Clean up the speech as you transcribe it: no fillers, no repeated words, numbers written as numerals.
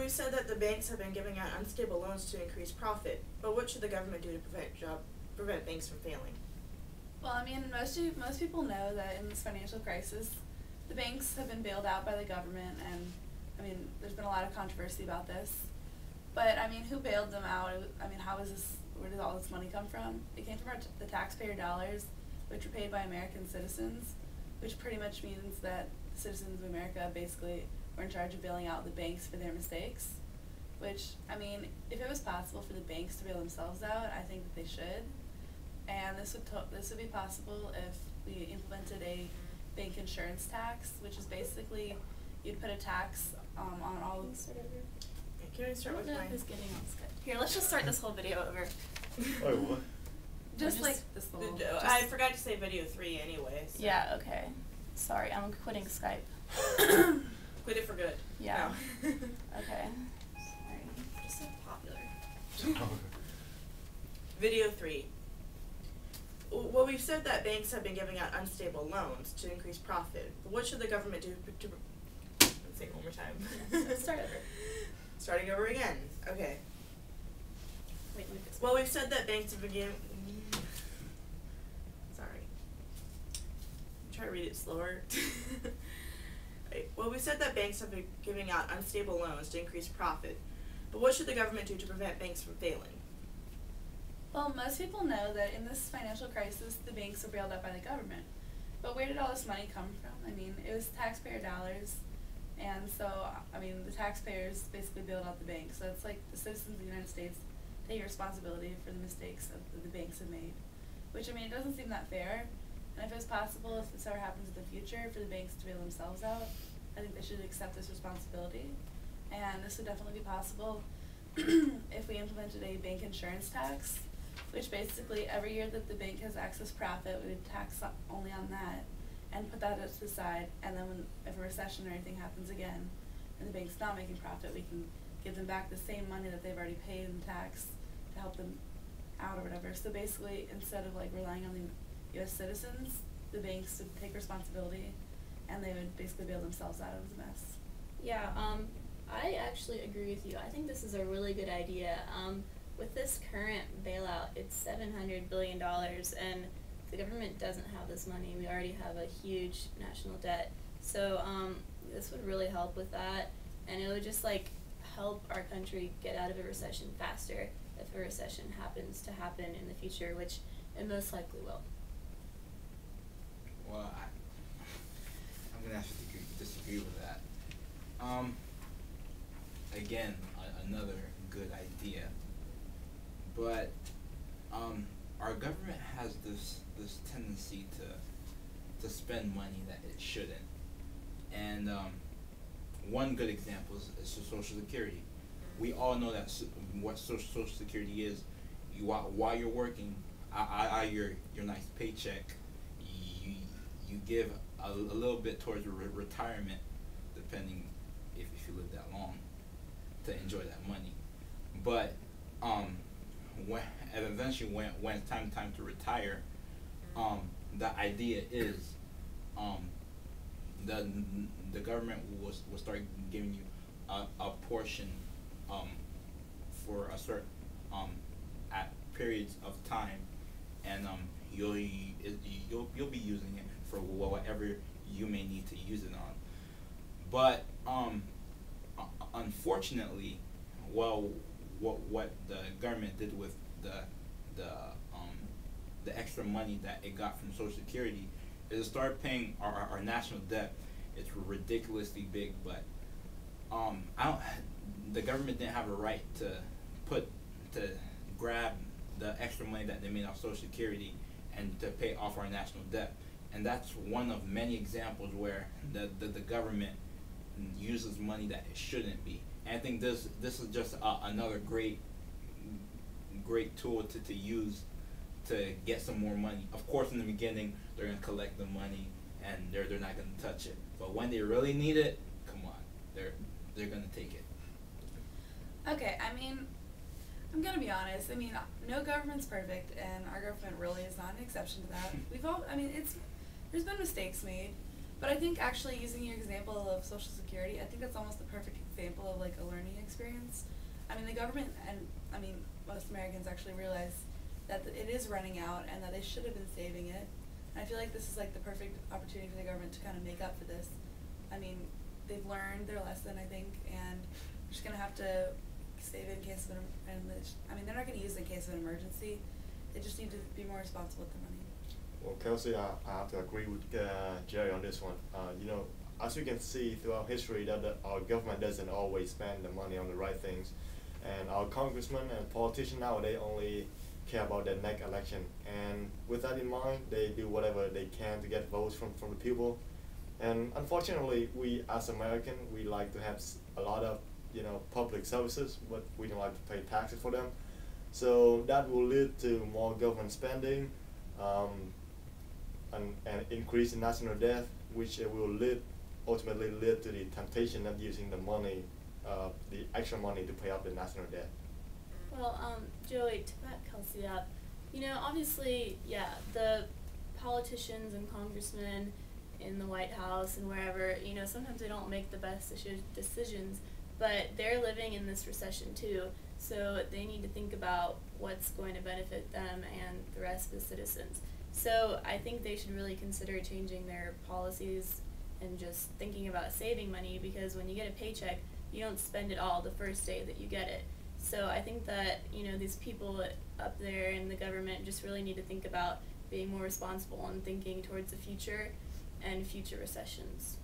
we said that the banks have been giving out unstable loans to increase profit, but what should the government do to prevent banks from failing? Well, I mean, most people know that in this financial crisis, the banks have been bailed out by the government, and I mean, there's been a lot of controversy about this. But I mean, who bailed them out? I mean, how is this? Where did all this money come from? It came from the taxpayer dollars, which were paid by American citizens, which pretty much means that the citizens of America basically were in charge of bailing out the banks for their mistakes. Which, I mean, if it was possible for the banks to bail themselves out, I think that they should. And this would be possible if we implemented a bank insurance tax, which is basically you'd put a tax on all of the Can we start with mine? Who's getting on Skype? Here, let's just start this whole video over. Wait, what? just like this little. I forgot to say video 3 anyway. So. Yeah, okay. Sorry, I'm quitting Skype. Quit it for good. Yeah. No. Okay. Sorry. Just so popular. Video 3. Well, we've said that banks have been giving out unstable loans to increase profit. But what should the government do to let's say it one more time. Let's start over. Starting over again. Okay. Wait, let me fix Well, we've said that banks have been giving... Sorry. Try to read it slower. Right. Well, we said that banks have been giving out unstable loans to increase profit. But what should the government do to prevent banks from failing? Well, most people know that in this financial crisis, the banks are bailed out by the government. But where did all this money come from? I mean, it was taxpayer dollars. And so, I mean, the taxpayers basically bailed out the banks. So it's like the citizens of the United States take responsibility for the mistakes that the banks have made. Which, I mean, it doesn't seem that fair. And if it was possible, if this ever happens in the future, for the banks to bail themselves out, I think they should accept this responsibility. And this would definitely be possible if we implemented a bank insurance tax, which basically every year that the bank has excess profit, we would tax only on that and put that to the side, and then if a recession or anything happens again and the bank's not making profit, we can give them back the same money that they've already paid in tax to help them out or whatever. So basically, instead of like relying on the U.S. citizens, the banks would take responsibility and they would basically bail themselves out of the mess. Yeah, I actually agree with you. I think this is a really good idea. With this current bailout, it's $700 billion, and the government doesn't have this money. We already have a huge national debt. So this would really help with that, and it would just like help our country get out of a recession faster if a recession happens to happen in the future, which it most likely will. Well, I'm gonna have to disagree with that. Again, another good idea, but our government has this tendency to spend money that it shouldn't, and one good example is Social Security. We all know that what Social Security is. While you're working, your nice paycheck, you give a little bit towards retirement, depending if you live that long, to enjoy that money. But eventually when it's time to retire, the idea is the government will start giving you a portion for a certain at periods of time, and you'll be using it for whatever you may need to use it on. But unfortunately, well, what the government did with the extra money that it got from Social Security is it started paying our national debt. It's ridiculously big, but the government didn't have a right to grab the extra money that they made off Social Security and to pay off our national debt. And that's one of many examples where the government uses money that it shouldn't be. And I think this is just another great tool to use to get some more money. Of course, in the beginning, they're going to collect the money and they're not going to touch it. But when they really need it, come on, they're going to take it. Okay, I mean, I'm gonna be honest. I mean, no government's perfect, and our government really is not an exception to that. There's been mistakes made, But I think actually using your example of Social Security, I think that's almost the perfect example of like a learning experience. I mean, the government and I mean most Americans actually realize that it is running out and that they should have been saving it. And I feel like this is like the perfect opportunity for the government to kind of make up for this. I mean, they've learned their lesson, I think, and they're just gonna have to save it in case of I mean, they're not gonna use it in case of an emergency. They just need to be more responsible with the money. Well, Kelsey, I have to agree with Jerry on this one. You know, as you can see throughout history, that our government doesn't always spend the money on the right things, and our congressmen and politicians nowadays only care about their next election. And with that in mind, they do whatever they can to get votes from the people. And unfortunately, we as Americans, we like to have a lot of public services, but we don't like to pay taxes for them. So that will lead to more government spending. And increase in national debt, which will ultimately lead to the temptation of using the money, the extra money to pay off the national debt. Well, Joey, to back Kelsey up, obviously, yeah, the politicians and congressmen in the White House and wherever, sometimes they don't make the best decisions, but they're living in this recession too, so they need to think about what's going to benefit them and the rest of the citizens. So I think they should really consider changing their policies and just thinking about saving money, because when you get a paycheck, you don't spend it all the first day that you get it. So I think that, these people up there in the government just really need to think about being more responsible and thinking towards the future and future recessions.